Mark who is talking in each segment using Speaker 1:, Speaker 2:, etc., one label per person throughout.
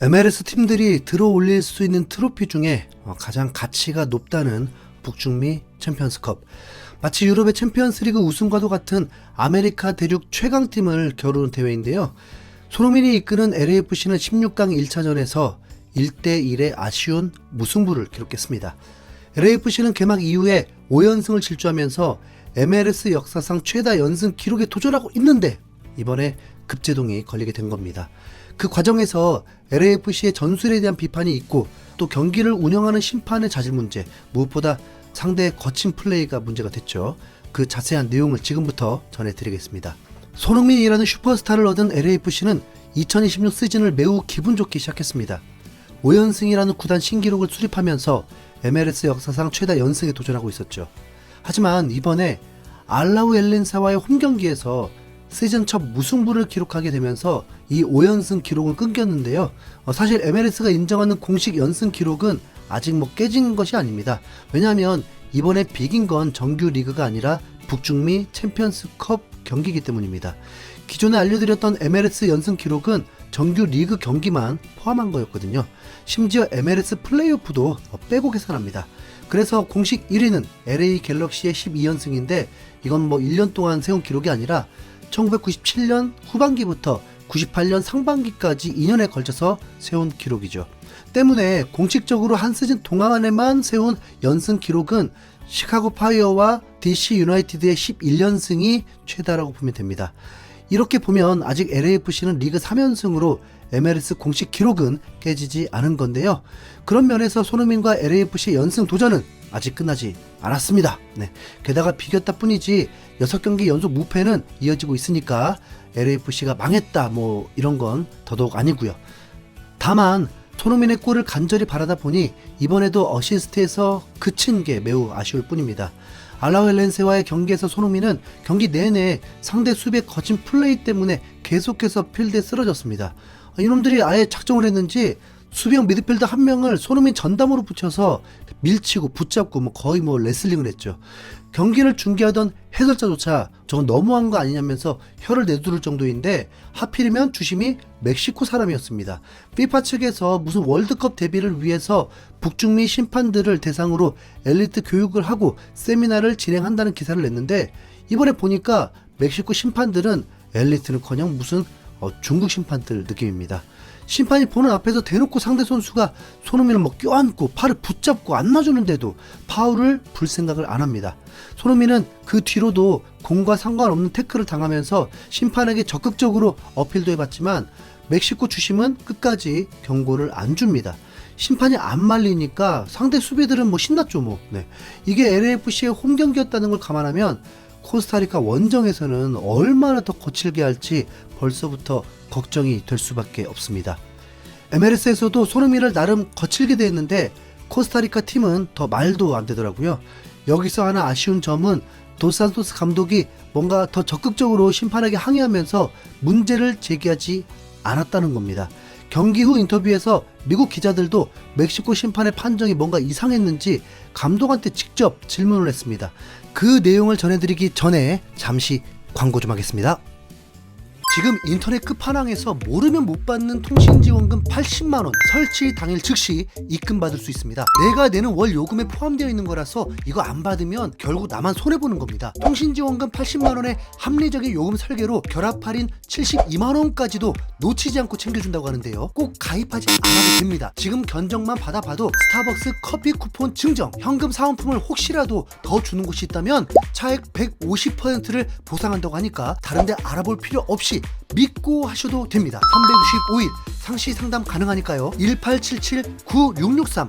Speaker 1: MLS 팀들이 들어올릴 수 있는 트로피 중에 가장 가치가 높다는 북중미 챔피언스컵. 마치 유럽의 챔피언스리그 우승과도 같은 아메리카 대륙 최강팀을 겨루는 대회인데요. 손흥민이 이끄는 LAFC는 16강 1차전에서 1대1의 아쉬운 무승부를 기록했습니다. LAFC는 개막 이후에 5연승을 질주하면서 MLS 역사상 최다 연승 기록에 도전하고 있는데 이번에 급제동이 걸리게 된 겁니다. 그 과정에서 LAFC의 전술에 대한 비판이 있고 또 경기를 운영하는 심판의 자질 문제, 무엇보다 상대의 거친 플레이가 문제가 됐죠. 그 자세한 내용을 지금부터 전해드리겠습니다. 손흥민이라는 슈퍼스타를 얻은 LAFC는 2026 시즌을 매우 기분 좋게 시작했습니다. 5연승이라는 구단 신기록을 수립하면서 MLS 역사상 최다 연승에 도전하고 있었죠. 하지만 이번에 알라우 엘렌사와의 홈경기에서 시즌 첫 무승부를 기록하게 되면서 이 5연승 기록은 끊겼는데요. 사실 MLS가 인정하는 공식 연승 기록은 아직 깨진 것이 아닙니다. 왜냐하면 이번에 비긴 건 정규 리그가 아니라 북중미 챔피언스컵 경기이기 때문입니다. 기존에 알려드렸던 MLS 연승 기록은 정규 리그 경기만 포함한 거였거든요. 심지어 MLS 플레이오프도 빼고 계산합니다. 그래서 공식 1위는 LA 갤럭시의 12연승인데 이건 1년 동안 세운 기록이 아니라 1997년 후반기부터 98년 상반기까지 2년에 걸쳐서 세운 기록이죠. 때문에 공식적으로 한 시즌 동안에만 세운 연승 기록은 시카고 파이어와 DC 유나이티드의 11연승이 최다라고 보면 됩니다. 이렇게 보면 아직 LAFC는 리그 3연승으로 MLS 공식 기록은 깨지지 않은 건데요. 그런 면에서 손흥민과 LAFC의 연승 도전은 아직 끝나지 않았습니다. 게다가 비겼다 뿐이지 6경기 연속 무패는 이어지고 있으니까 LAFC가 망했다 이런 건 더더욱 아니고요. 다만 손흥민의 골을 간절히 바라다 보니 이번에도 어시스트에서 그친 게 매우 아쉬울 뿐입니다. 알라우 엘렌세와의 경기에서 손흥민은 경기 내내 상대 수비의 거친 플레이 때문에 계속해서 필드에 쓰러졌습니다. 이놈들이 아예 작정을 했는지 수비형 미드필더 한 명을 손흥민 전담으로 붙여서 밀치고 붙잡고 거의 레슬링을 했죠. 경기를 중계하던 해설자조차 저건 너무한 거 아니냐면서 혀를 내두를 정도인데 하필이면 주심이 멕시코 사람이었습니다. 피파 측에서 무슨 월드컵 데뷔를 위해서 북중미 심판들을 대상으로 엘리트 교육을 하고 세미나를 진행한다는 기사를 냈는데 이번에 보니까 멕시코 심판들은 엘리트는커녕 무슨 중국 심판들 느낌입니다. 심판이 보는 앞에서 대놓고 상대 선수가 손흥민을 껴안고 팔을 붙잡고 안 놔주는데도 파울을 불 생각을 안 합니다. 손흥민은 그 뒤로도 공과 상관없는 태클을 당하면서 심판에게 적극적으로 어필도 해봤지만 멕시코 주심은 끝까지 경고를 안 줍니다. 심판이 안 말리니까 상대 수비들은 신났죠. 이게 LAFC의 홈 경기였다는 걸 감안하면 코스타리카 원정에서는 얼마나 더 거칠게 할지 벌써부터 걱정이 될 수밖에 없습니다. MLS에서도 손흥민을 나름 거칠게 대했는데 코스타리카 팀은 더 말도 안 되더라고요. 여기서 하나 아쉬운 점은 도산토스 감독이 뭔가 더 적극적으로 심판에게 항의하면서 문제를 제기하지 않았다는 겁니다. 경기 후 인터뷰에서 미국 기자들도 멕시코 심판의 판정이 뭔가 이상했는지 감독한테 직접 질문을 했습니다. 그 내용을 전해드리기 전에 잠시 광고 좀 하겠습니다. 지금 인터넷 끝판왕에서 모르면 못 받는 통신지원금 80만원 설치 당일 즉시 입금받을 수 있습니다. 내가 내는 월 요금에 포함되어 있는 거라서 이거 안 받으면 결국 나만 손해보는 겁니다. 통신지원금 80만원의 합리적인 요금 설계로 결합 할인 72만원까지도 놓치지 않고 챙겨준다고 하는데요. 꼭 가입하지 않아도 됩니다. 지금 견적만 받아봐도 스타벅스 커피 쿠폰 증정, 현금 사은품을 혹시라도 더 주는 곳이 있다면 차액 150%를 보상한다고 하니까 다른데 알아볼 필요 없이 믿고 하셔도 됩니다. 365일 상시 상담 가능하니까요. 1877-9663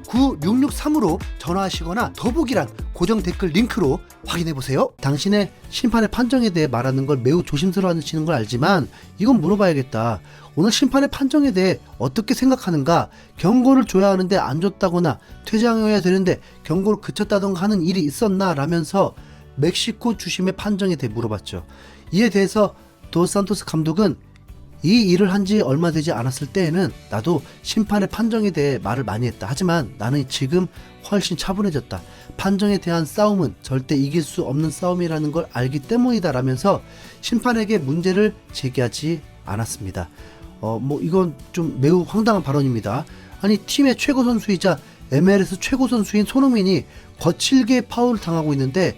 Speaker 1: 1877-9663으로 전화하시거나 더보기란 고정 댓글 링크로 확인해보세요. 당신의 심판의 판정에 대해 말하는 걸 매우 조심스러워 하시는 걸 알지만 이건 물어봐야겠다. 오늘 심판의 판정에 대해 어떻게 생각하는가? 경고를 줘야 하는데 안 줬다거나 퇴장해야 되는데 경고를 그쳤다던가 하는 일이 있었나? 라면서 멕시코 주심의 판정에 대해 물어봤죠. 이에 대해서 도산토스 감독은 이 일을 한 지 얼마 되지 않았을 때에는 나도 심판의 판정에 대해 말을 많이 했다. 하지만 나는 지금 훨씬 차분해졌다. 판정에 대한 싸움은 절대 이길 수 없는 싸움이라는 걸 알기 때문이다 라면서 심판에게 문제를 제기하지 않았습니다. 이건 좀 매우 황당한 발언입니다. 아니, 팀의 최고 선수이자 MLS 최고 선수인 손흥민이 거칠게 파울을 당하고 있는데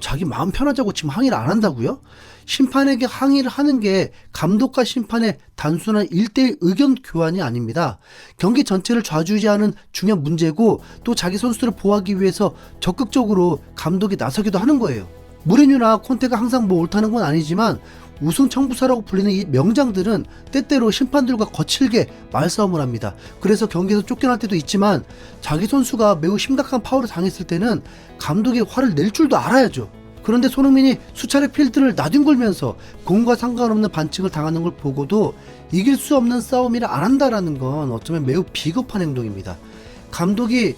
Speaker 1: 자기 마음 편하자고 지금 항의를 안 한다고요? 심판에게 항의를 하는 게 감독과 심판의 단순한 1대1 의견 교환이 아닙니다. 경기 전체를 좌지우지하는 중요한 문제고, 또 자기 선수들을 보호하기 위해서 적극적으로 감독이 나서기도 하는 거예요. 무리뉴나 콘테가 항상 옳다는 건 아니지만 우승 청부사라고 불리는 이 명장들은 때때로 심판들과 거칠게 말싸움을 합니다. 그래서 경기에서 쫓겨날 때도 있지만 자기 선수가 매우 심각한 파울을 당했을 때는 감독이 화를 낼 줄도 알아야죠. 그런데 손흥민이 수차례 필드를 나뒹굴면서 공과 상관없는 반칙을 당하는 걸 보고도 이길 수 없는 싸움이라 안 한다라는 건 어쩌면 매우 비겁한 행동입니다. 감독이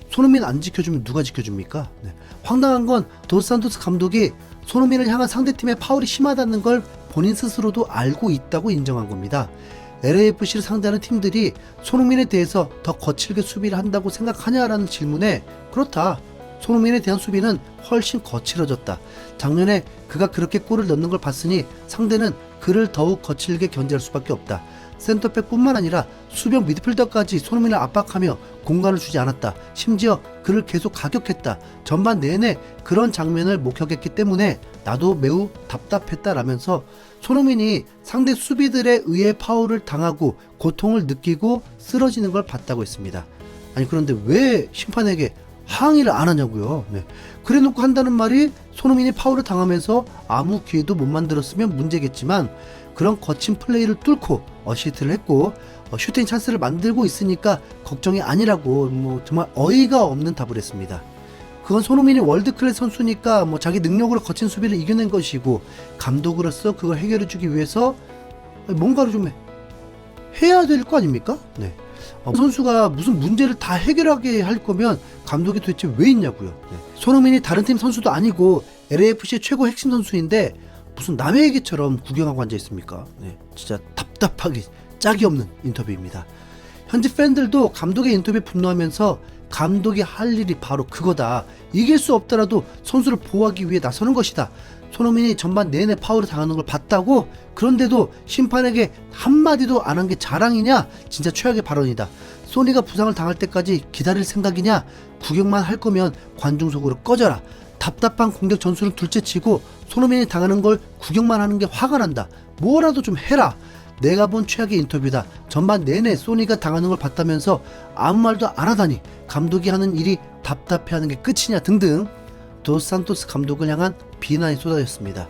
Speaker 1: 손흥민 안 지켜주면 누가 지켜줍니까? 네. 황당한 건 도스산토스 감독이 손흥민을 향한 상대팀의 파울이 심하다는 걸 본인 스스로도 알고 있다고 인정한 겁니다. LAFC를 상대하는 팀들이 손흥민에 대해서 더 거칠게 수비를 한다고 생각하냐라는 질문에 그렇다. 손흥민에 대한 수비는 훨씬 거칠어졌다. 작년에 그가 그렇게 골을 넣는 걸 봤으니 상대는 그를 더욱 거칠게 견제할 수밖에 없다. 센터백뿐만 아니라 수비형 미드필더까지 손흥민을 압박하며 공간을 주지 않았다. 심지어 그를 계속 가격했다. 전반 내내 그런 장면을 목격했기 때문에 나도 매우 답답했다라면서 손흥민이 상대 수비들에 의해 파울을 당하고 고통을 느끼고 쓰러지는 걸 봤다고 했습니다. 아니, 그런데 왜 심판에게 항의를 안 하냐고요. 네. 그래 놓고 한다는 말이 손흥민이 파울을 당하면서 아무 기회도 못 만들었으면 문제겠지만 그런 거친 플레이를 뚫고 어시스트를 했고 슈팅 찬스를 만들고 있으니까 걱정이 아니라고 정말 어이가 없는 답을 했습니다. 그건 손흥민이 월드클래스 선수니까 자기 능력으로 거친 수비를 이겨낸 것이고, 감독으로서 그걸 해결해주기 위해서 뭔가를 좀 해야 될 거 아닙니까? 네. 선수가 무슨 문제를 다 해결하게 할 거면 감독이 도대체 왜 있냐고요. 네. 손흥민이 다른 팀 선수도 아니고 LAFC의 최고 핵심 선수인데 무슨 남의 얘기처럼 구경하고 앉아 있습니까? 네. 진짜 답답하게 짝이 없는 인터뷰입니다. 현지 팬들도 감독의 인터뷰에 분노하면서 감독이 할 일이 바로 그거다. 이길 수 없더라도 선수를 보호하기 위해 나서는 것이다. 손흥민이 전반 내내 파울을 당하는 걸 봤다고? 그런데도 심판에게 한마디도 안 한 게 자랑이냐? 진짜 최악의 발언이다. 소니가 부상을 당할 때까지 기다릴 생각이냐? 구경만 할 거면 관중 속으로 꺼져라. 답답한 공격 전술은 둘째치고 손흥민이 당하는 걸 구경만 하는 게 화가 난다. 뭐라도 좀 해라. 내가 본 최악의 인터뷰다. 전반 내내 소니가 당하는 걸 봤다면서 아무 말도 안 하다니 감독이 하는 일이 답답해하는 게 끝이냐 등등 도스산토스 감독을 향한 비난이 쏟아졌습니다.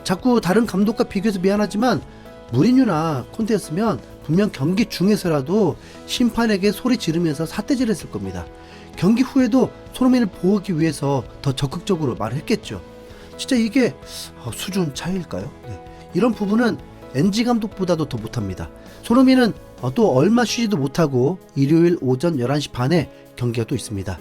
Speaker 1: 자꾸 다른 감독과 비교해서 미안하지만 무리뉴나 콘테였으면 분명 경기 중에서라도 심판에게 소리 지르면서 삿대질했을 겁니다. 경기 후에도 손흥민을 보호하기 위해서 더 적극적으로 말을 했겠죠. 진짜 이게 수준 차이일까요? 네. 이런 부분은 NG 감독보다도 더 못합니다. 손흥민은 또 얼마 쉬지도 못하고 일요일 오전 11시 반에 경기가 또 있습니다.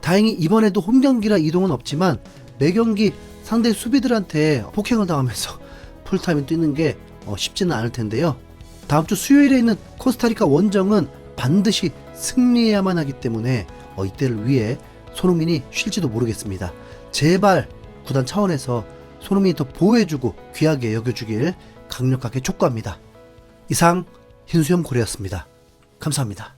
Speaker 1: 다행히 이번에도 홈 경기라 이동은 없지만 매 경기 상대 수비들한테 폭행을 당하면서 풀타임을 뛰는 게 쉽지는 않을 텐데요. 다음 주 수요일에 있는 코스타리카 원정은 반드시 승리해야만 하기 때문에 이때를 위해 손흥민이 쉴지도 모르겠습니다. 제발 구단 차원에서 손흥민이 더 보호해주고 귀하게 여겨주길 강력하게 촉구합니다. 이상 흰수염 고래였습니다. 감사합니다.